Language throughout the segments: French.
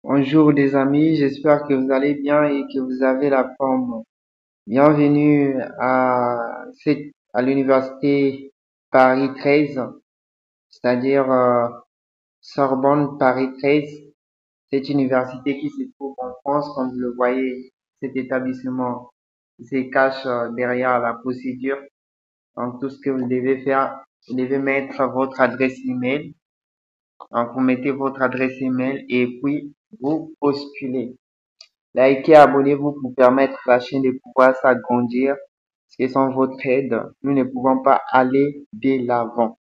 Bonjour les amis, j'espère que vous allez bien et que vous avez la forme. Bienvenue à l'université Paris 13, c'est-à-dire Sorbonne Paris 13. Cette université qui se trouve en France, comme vous le voyez, cet établissement se cache derrière la procédure. Donc tout ce que vous devez faire, vous devez mettre votre adresse email. Donc vous mettez votre adresse email et puis vous postulez. Likez, abonnez-vous pour permettre à la chaîne de pouvoir s'agrandir. C'est sans votre aide, nous ne pouvons pas aller de l'avant.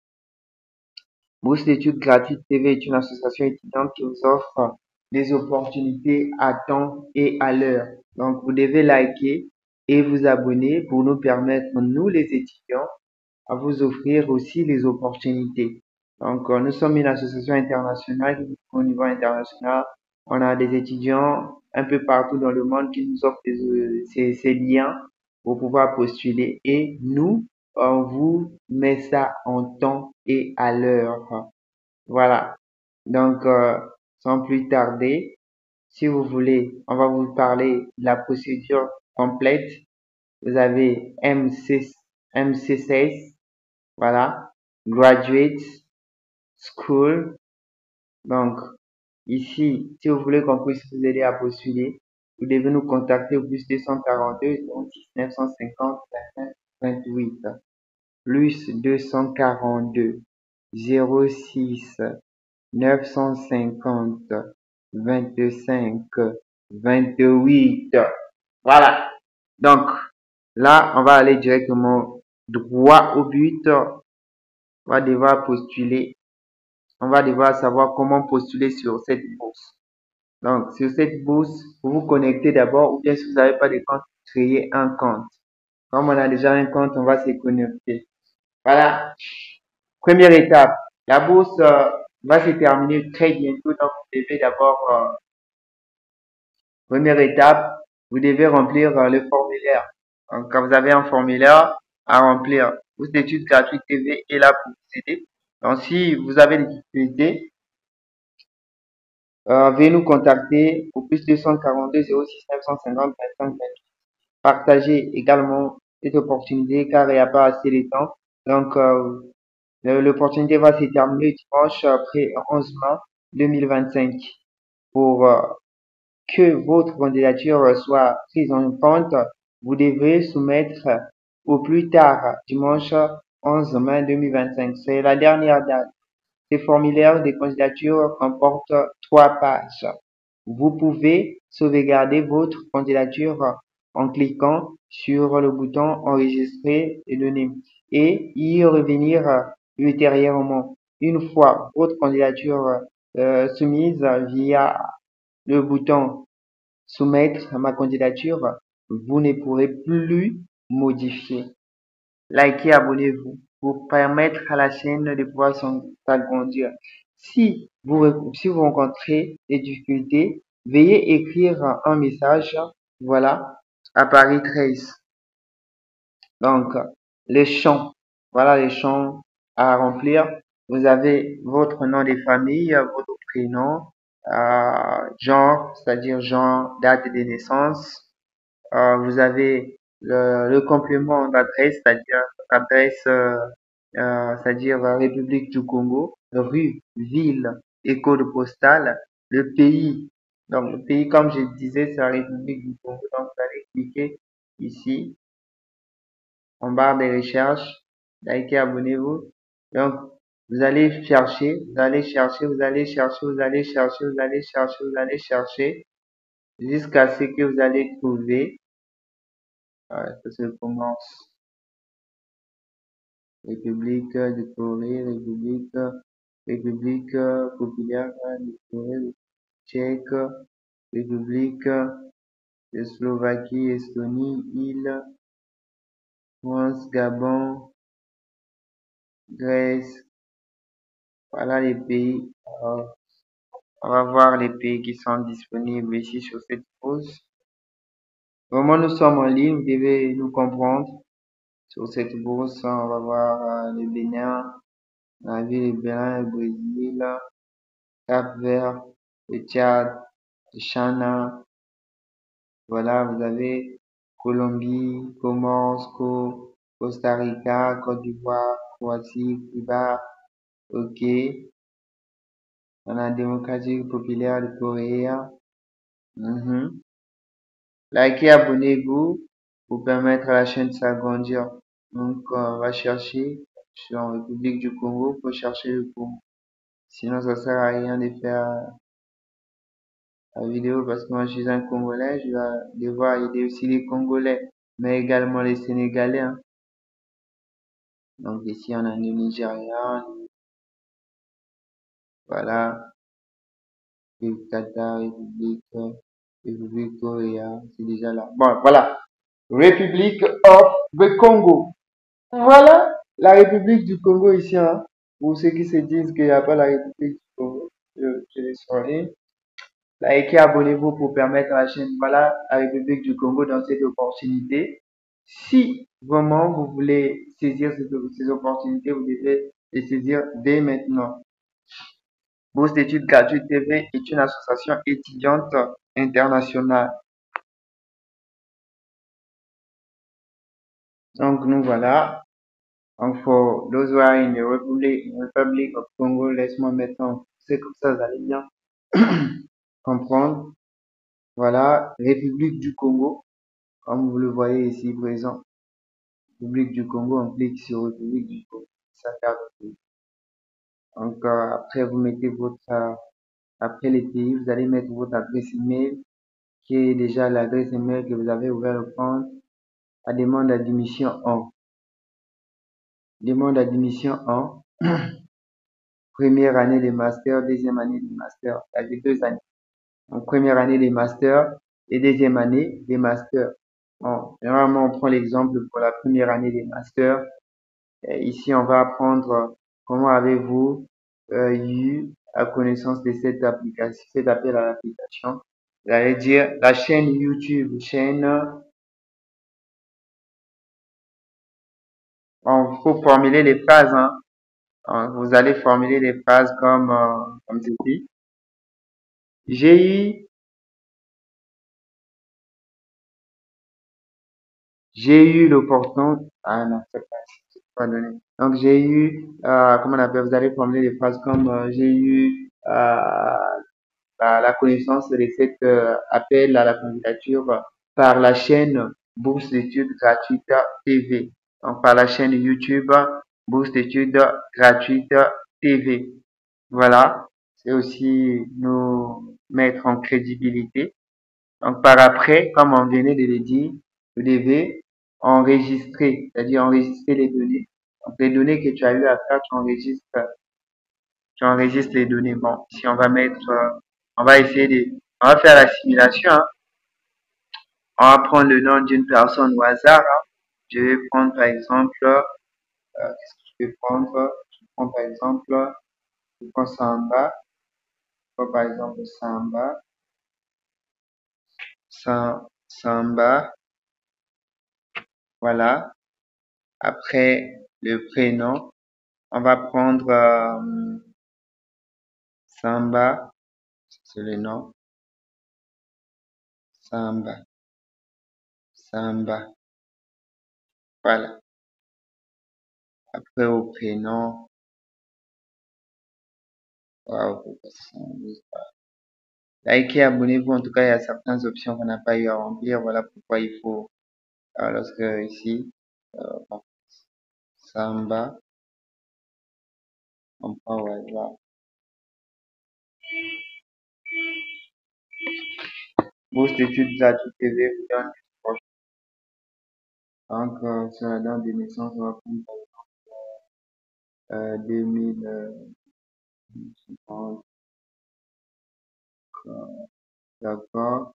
Bourse d'études gratuites TV est une association étudiante qui vous offre des opportunités à temps et à l'heure. Donc, vous devez liker et vous abonner pour nous permettre, nous les étudiants, à vous offrir aussi les opportunités. Donc, nous sommes une association internationale. Au niveau international, on a des étudiants un peu partout dans le monde qui nous offrent ces liens pour pouvoir postuler et nous, on vous met ça en temps et à l'heure. Voilà. Donc, sans plus tarder, si vous voulez, on va vous parler de la procédure complète. Vous avez MC16, voilà, graduate, school. Donc, ici, si vous voulez qu'on puisse vous aider à postuler, vous devez nous contacter au plus 242 06 950 25 28. Plus 242 06 950 25 28. Voilà. Donc, là, on va aller directement droit au but. On va devoir postuler. On va devoir savoir comment postuler sur cette bourse. Donc, sur cette bourse, vous vous connectez d'abord ou bien si vous n'avez pas de compte, créez un compte. Comme on a déjà un compte, on va se connecter. Voilà. Première étape. La bourse va se terminer très bientôt. Donc, vous devez d'abord, première étape, vous devez remplir le formulaire. Donc, quand vous avez un formulaire à remplir, Bourse d'études gratuites TV est là pour vous aider. Donc, si vous avez des difficultés, veuillez nous contacter au plus 242 06 950 25 28. Partagez également cette opportunité car il n'y a pas assez de temps. Donc, l'opportunité va se terminer dimanche après 11 mars 2025. Pour que votre candidature soit prise en compte, vous devrez soumettre au plus tard dimanche 11 mai 2025. C'est la dernière date. Ces formulaires de candidature comportent 3 pages. Vous pouvez sauvegarder votre candidature en cliquant sur le bouton enregistrer et donner et y revenir ultérieurement. Une fois votre candidature soumise via le bouton soumettre ma candidature, vous ne pourrez plus modifier. Likez, abonnez-vous pour permettre à la chaîne de pouvoir s'agrandir. Si vous rencontrez des difficultés, veuillez écrire un message, voilà, à Paris 13. Donc, les champs, voilà les champs à remplir. Vous avez votre nom de famille, votre prénom, genre, c'est-à-dire genre, date de naissance. Vous avez le complément d'adresse, c'est-à-dire adresse, c'est-à-dire République du Congo, rue, ville et code postal, le pays. Donc, le pays, comme je disais, c'est la République du Congo. Donc, vous allez cliquer ici, en barre de recherche, likez, abonnez-vous. Donc, vous allez chercher, vous allez chercher, vous allez chercher, vous allez chercher, vous allez chercher, vous allez chercher, jusqu'à ce que vous allez trouver. Ça se commence. République de Corée, République populaire de Corée tchèque, République de Slovaquie, Estonie, île, France, Gabon, Grèce. Voilà les pays. On va voir les pays qui sont disponibles ici sur cette pause. Vraiment, nous sommes en ligne, vous devez nous comprendre. Sur cette bourse, on va voir le Bénin, la ville de Bénin, le Brésil, Cap-Vert, le Tchad, Chana, voilà, vous avez Colombie, Comores, Costa Rica, Côte d'Ivoire, Croatie, Cuba, ok. On a Démocratie populaire de Corée. Mhm. Likez, abonnez-vous pour permettre à la chaîne de s'agrandir. Donc, on va chercher sur République du Congo pour chercher le Congo. Sinon, ça sert à rien de faire la vidéo parce que moi, je suis un Congolais. Je vais devoir aider aussi les Congolais, mais également les Sénégalais, hein. Donc, ici, on a le Nigeria, voilà, le Qatar, République Coréa, c'est déjà là. Bon, voilà. République of the Congo. Voilà la République du Congo ici, hein. Pour ceux qui se disent qu'il n'y a pas la République du Congo, je les souligne. Likez, abonnez-vous pour permettre à la chaîne, voilà, la République du Congo dans cette opportunité. Si vraiment vous voulez saisir ces opportunités, vous devez les saisir dès maintenant. Bourse d'études gratuites TV est une association étudiante internationale. Donc nous voilà. Donc for those who are in the Republic of Congo, laisse-moi mettre en français comme ça, vous allez bien comprendre. Voilà, République du Congo, comme vous le voyez ici présent. République du Congo, on clique sur République du Congo. Ça carte de pays. Donc après vous mettez après les pays, vous allez mettre votre adresse email qui est déjà l'adresse email que vous avez ouvert le compte. La demande d'admission en. Demande d'admission en première année de master, deuxième année de master. Ça fait 2 années. Donc première année des masters et deuxième année des masters. Bon, généralement, on prend l'exemple pour la première année des masters. Et ici, on va apprendre comment avez-vous eu la connaissance de cette application, cet appel à l'application. Vous allez dire la chaîne YouTube, il faut formuler les phrases, hein. Vous allez formuler des phrases comme ceci. J'ai eu, j'ai eu l'opportunité. Ah non, c'est pas donné. Donc j'ai eu, comment on appelle, vous allez formuler des phrases comme j'ai eu la connaissance de cet appel à la candidature par la chaîne Bourse d'études gratuite TV. Donc par la chaîne YouTube Bourse d'études gratuite TV. Voilà, c'est aussi nous mettre en crédibilité. Donc par après, comme on venait de le dire, vous devez enregistrer, c'est-à-dire enregistrer les données. Donc les données que tu as eu à faire, tu enregistres les données. Bon, si on va mettre, on va essayer on va faire la simulation, hein. On va prendre le nom d'une personne au hasard, hein. Je vais prendre par exemple, qu'est-ce que je vais prendre? Je prends par exemple, je prends Samba, je prends par exemple Samba, voilà. Après le prénom, on va prendre Samba, c'est le nom, Samba, Samba, voilà. Après au prénom, waouh, likez, abonnez-vous. En tout cas, il y a certaines options qu'on n'a pas eu à remplir. Voilà pourquoi il faut, lorsque ici, bon, Samba, on prend au hasard. Bourse d'études gratuites TV vous donne donc sur la date de naissance, on va prendre par exemple 2050, d'accord.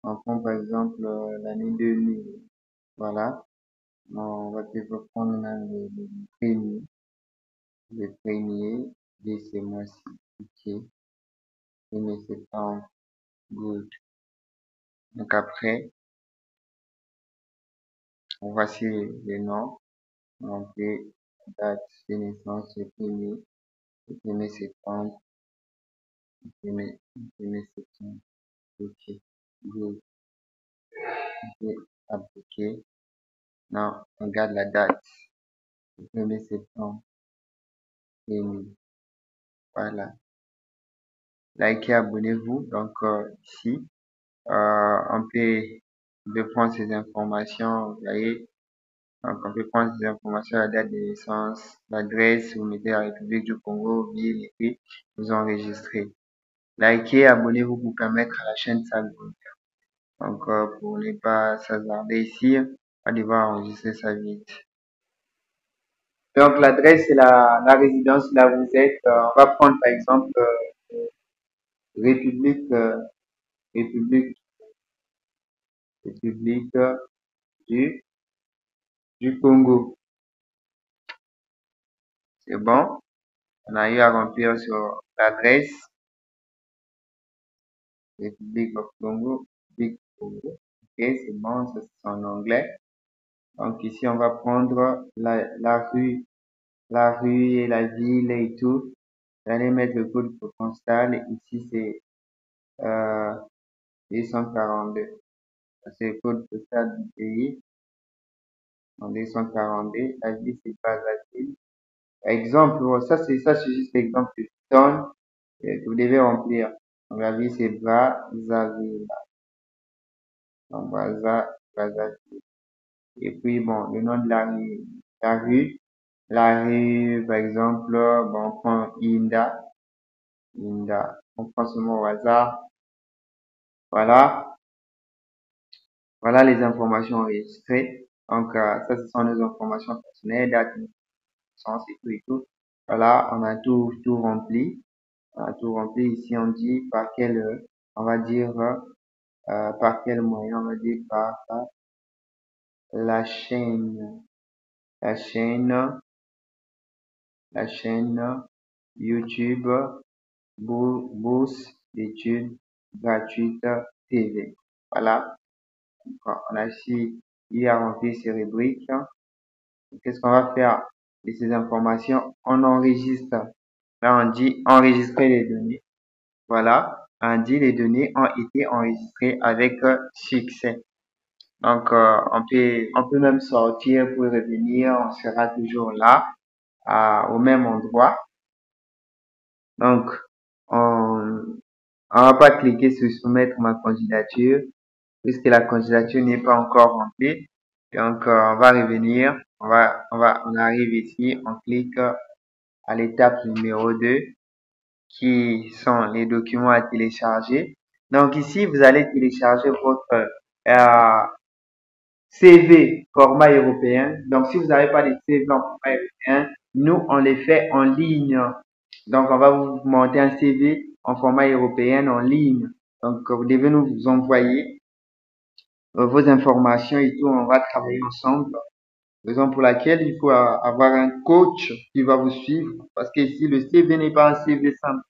On prend par exemple l'année 2000, voilà. On va peut-être prendre même le premier de ce mois-ci, ok. 1er septembre, good. Donc après, voici le nom. Donc, date de naissance, le 1er septembre, le 1er septembre. regarde la date. Le 1er septembre 2000. Voilà. Likez, abonnez-vous. Donc, ici, on peut prendre ces informations, vous voyez. Donc, on peut prendre ces informations, la date de naissance, l'adresse, vous mettez la République du Congo, ville, et puis vous enregistrez. Likez, abonnez-vous pour permettre à la chaîne de s'abonner. Donc, pour ne pas s'hasarder ici, on va devoir enregistrer ça vite. Donc, l'adresse, c'est la résidence là où vous êtes. On va prendre par exemple République, République, République du, du Congo. C'est bon. On a eu à remplir sur l'adresse. République of Congo, République Congo. Ok, c'est bon, ça c'est en anglais. Donc ici, on va prendre la rue et la ville et tout. Vous allez mettre le code postal. Ici, c'est 242. C'est le code postal du pays. En 242. La ville, c'est pas la ville. Exemple, ça c'est juste l'exemple que je donne. Que vous devez remplir. Donc la ville, c'est Brazzaville. Donc Brazzaville. Et puis, bon, le nom de la rue, par exemple, bon, on prend Inda, on prend ce mot au hasard. Voilà, voilà les informations enregistrées. Donc, ça, ce sont nos informations personnelles, date de naissance et tout et tout. Voilà, on a tout rempli. On a tout rempli. Ici, on dit par quel, on va dire, par quel moyen, on va dire par la chaîne, la chaîne, la chaîne YouTube, bourse d'études gratuite TV. Voilà. Donc, on a ici eu à remplir ces rubriques. Qu'est-ce qu'on va faire de ces informations? On enregistre. Là, on dit enregistrer les données. Voilà. On dit les données ont été enregistrées avec succès. Donc, on peut même sortir pour revenir. On sera toujours là, au même endroit. Donc, on va pas cliquer sur soumettre ma candidature puisque la candidature n'est pas encore remplie. Donc, on va revenir. On arrive ici. On clique à l'étape numéro 2 qui sont les documents à télécharger. Donc, ici, vous allez télécharger votre CV format européen. Donc, si vous n'avez pas de CV en format européen, nous, on les fait en ligne. Donc, on va vous monter un CV en format européen en ligne. Donc, vous devez nous envoyer vos informations et tout. On va travailler ensemble. Raison pour laquelle il faut avoir un coach qui va vous suivre. Parce que ici, le CV n'est pas un CV simple.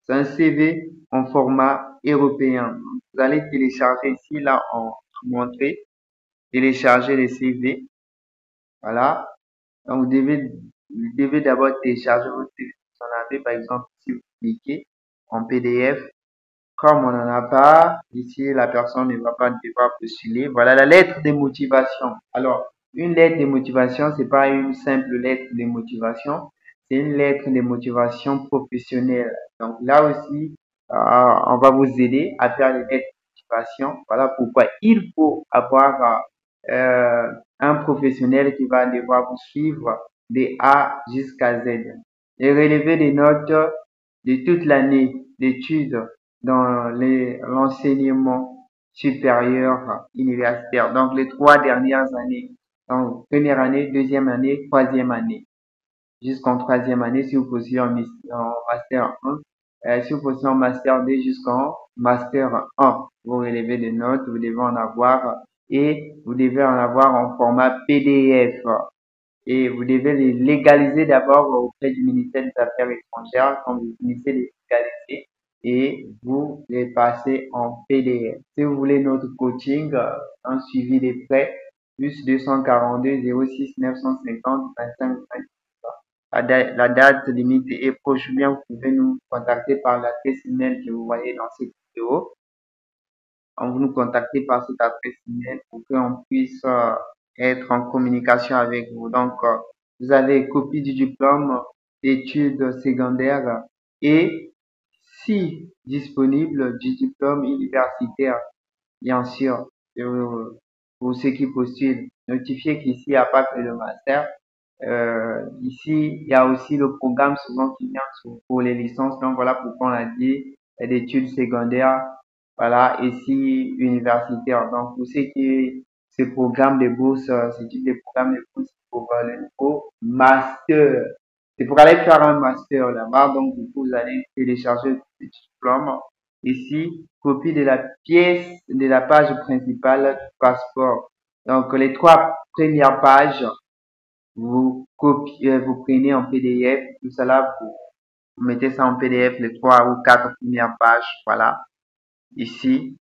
C'est un CV en format européen. Vous allez télécharger ici, là, en montrer. Télécharger les CV. Voilà. Donc, vous devez d'abord télécharger votre CV. Si vous en avez, par exemple, si vous cliquez en PDF, comme on n'en a pas, ici, la personne ne va pas devoir postuler. Voilà la lettre de motivation. Alors, une lettre de motivation, c'est pas une simple lettre de motivation, c'est une lettre de motivation professionnelle. Donc là aussi, on va vous aider à faire les lettres de motivation. Voilà pourquoi il faut avoir un professionnel qui va devoir vous suivre de A jusqu'à Z et relever des notes de toute l'année d'études dans l'enseignement supérieur universitaire. Donc, les 3 dernières années. Donc, première année, deuxième année, troisième année. Jusqu'en troisième année, si vous postulez en master 1, si vous postulez en master 2 jusqu'en master 1, vous relevez des notes, vous devez en avoir et vous devez en avoir en format PDF. Et vous devez les légaliser d'abord auprès du ministère des Affaires étrangères quand vous finissez de les légaliser et vous les passez en PDF. Si vous voulez notre coaching, un suivi des frais, plus 242 06 950 25 25. La date limite est proche, ou bien vous pouvez nous contacter par l'adresse email que vous voyez dans cette vidéo. On vous nous contacter par cette adresse email pour qu'on puisse être en communication avec vous. Donc, vous avez copie du diplôme d'études secondaires et si disponible du diplôme universitaire, bien sûr, pour ceux qui postulent. Notifiez qu'ici, il n'y a pas que le master. Ici, il y a aussi le programme souvent qui vient pour les licences. Donc voilà pourquoi on a dit d'études secondaires, voilà, ici universitaire. Donc pour ceux qui ce programme de bourse, ce type de programme de bourse pour le niveau master. C'est pour aller faire un master là-bas. Donc du coup, vous allez télécharger le diplôme. Ici, copie de la pièce de la page principale du passeport. Donc les trois premières pages vous copiez, vous prenez en PDF, tout cela, vous mettez ça en PDF, les trois ou quatre premières pages, voilà, ici.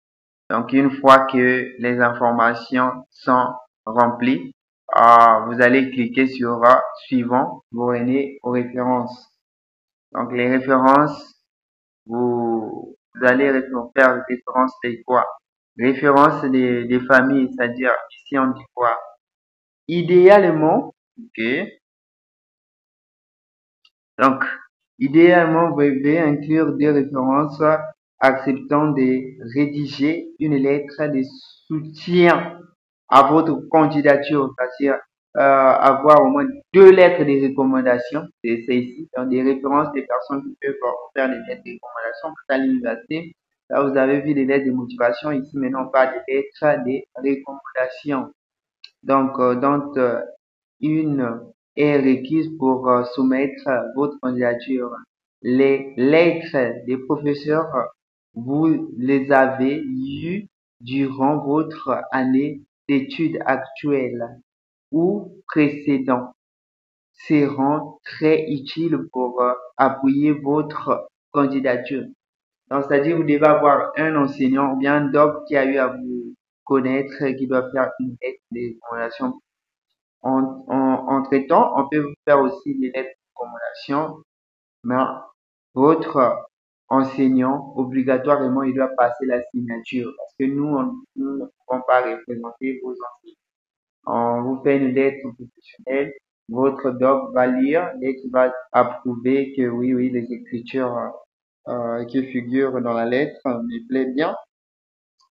Donc, une fois que les informations sont remplies, vous allez cliquer sur suivant, vous venez aux références. Donc, les références, vous allez faire référence de quoi? Référence des familles, c'est-à-dire, ici, on dit quoi? Idéalement, ok, donc, idéalement, vous devez inclure des références acceptant de rédiger une lettre de soutien à votre candidature, c'est-à-dire avoir au moins deux lettres de recommandation, c'est ici, donc des références des personnes qui peuvent faire des lettres de recommandation à l'université. Là, vous avez vu des lettres de motivation, ici maintenant on parle des lettres de recommandation. Donc, une est requise pour soumettre votre candidature. Les lettres des professeurs, vous les avez eues durant votre année d'études actuelle ou précédente, seront très utiles pour appuyer votre candidature. Donc, c'est-à-dire, vous devez avoir un enseignant ou bien un doc qui a eu à vous connaître, qui doit faire une lettre de recommandation entre-temps, on peut vous faire aussi des lettres de recommandation, mais votre enseignant, obligatoirement, il doit passer la signature parce que nous ne pouvons pas représenter vos enseignants. On vous fait une lettre professionnelle, votre doc va lire et qui va approuver que oui, oui, les écritures qui figurent dans la lettre me plaît bien.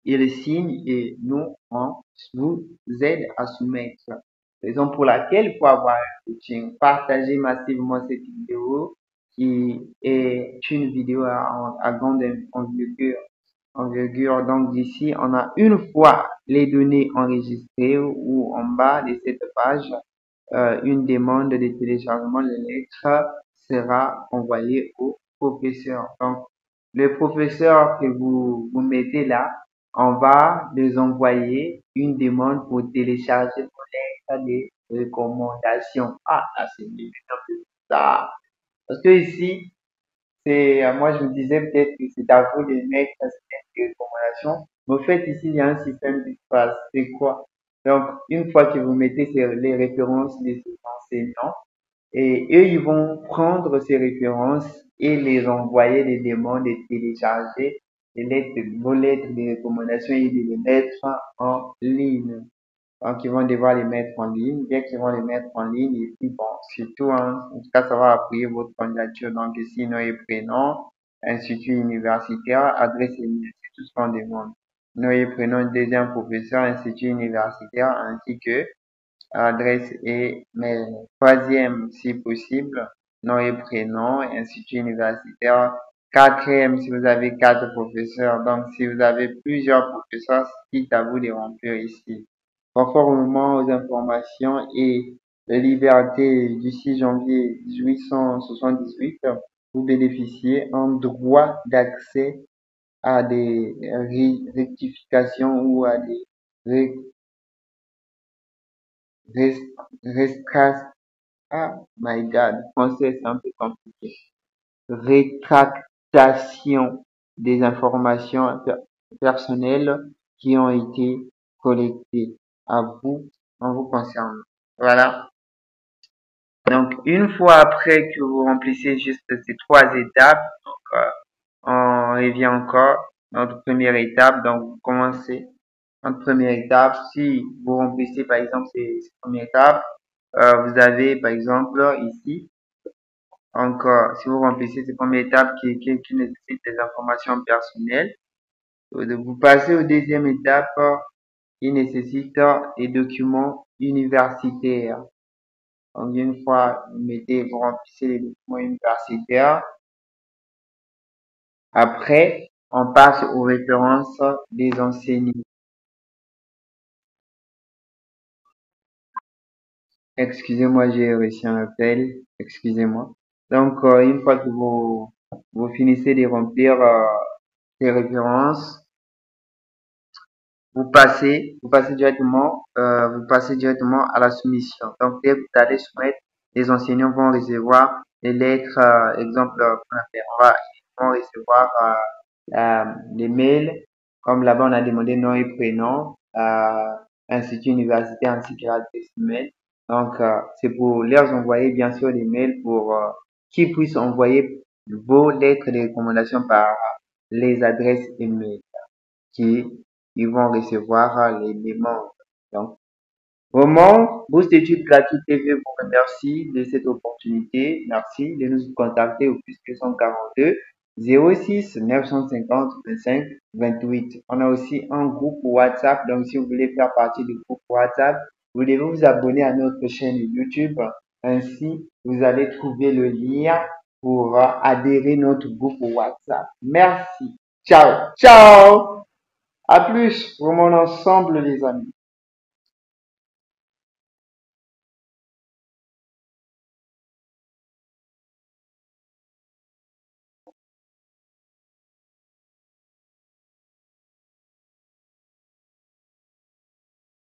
Il signe et nous, on vous aide à soumettre. Raison pour laquelle, pour avoir un coaching, partagez massivement cette vidéo qui est une vidéo à grande envergure. Donc d'ici, on a une fois les données enregistrées ou en bas de cette page, une demande de téléchargement de lettres sera envoyée au professeur. Donc, le professeur que vous mettez là, on va les envoyer une demande pour télécharger vos lettres de recommandation. Ah, là, c'est bien ça. Parce que ici, moi, je me disais peut-être que c'est à vous de mettre un système de recommandation. Mais au fait, ici, il y a un système d'espace. C'est quoi? Donc, une fois que vous mettez les références de ces enseignants, et eux, ils vont prendre ces références et les envoyer des demandes et télécharger vos lettres de recommandation et de les mettre en ligne. Donc, ils vont devoir les mettre en ligne. Bien qu'ils vont les mettre en ligne, et puis bon, surtout, hein, en tout cas, ça va appuyer votre candidature. Donc, ici, nom et prénom, institut universitaire, adresse email, c'est tout ce qu'on demande. Nom et prénom, deuxième professeur, institut universitaire, ainsi que adresse et mail. Troisième, si possible, nom et prénom, institut universitaire. Quatrième, si vous avez quatre professeurs. Donc, si vous avez plusieurs professeurs, c'est à vous de remplir ici. Conformément aux informations et les libertés du 6 janvier 1878, vous bénéficiez un droit d'accès à des rectifications ou à des restrictions. Ah, my God, français, c'est un peu compliqué. Rétractation des informations personnelles qui ont été collectées à vous en vous concernant. Voilà. Donc, une fois après que vous remplissez juste ces trois étapes, donc, on revient encore. Notre première étape, donc vous commencez Notre première étape, si vous remplissez par exemple ces premières étapes, vous avez par exemple ici, encore, si vous remplissez ces premières étapes qui nécessitent des informations personnelles, vous passez aux deuxième étape qui nécessite des documents universitaires. Donc, une fois vous remplissez les documents universitaires. Après, on passe aux références des enseignants. Excusez-moi, j'ai reçu un appel. Excusez-moi. Donc, une fois que vous finissez de remplir ces références, vous passez directement à la soumission. Donc, dès que vous allez soumettre, les enseignants vont recevoir les lettres, exemple, ils vont recevoir les mails, comme là-bas on a demandé nom et prénom, institut universitaire ainsi que l'adresse email. Donc, c'est pour leur envoyer bien sûr des mails pour qu'ils puissent envoyer vos lettres de recommandation par les adresses email qui ils vont recevoir les demandes. Donc, vraiment, Boost Études Gratuites TV vous remercie de cette opportunité. Merci de nous contacter au plus 242 06 950 25 28. On a aussi un groupe WhatsApp. Donc, si vous voulez faire partie du groupe WhatsApp, vous devez vous abonner à notre chaîne YouTube. Ainsi, vous allez trouver le lien pour adhérer à notre groupe WhatsApp. Merci. Ciao. Ciao. À plus pour mon ensemble, les amis.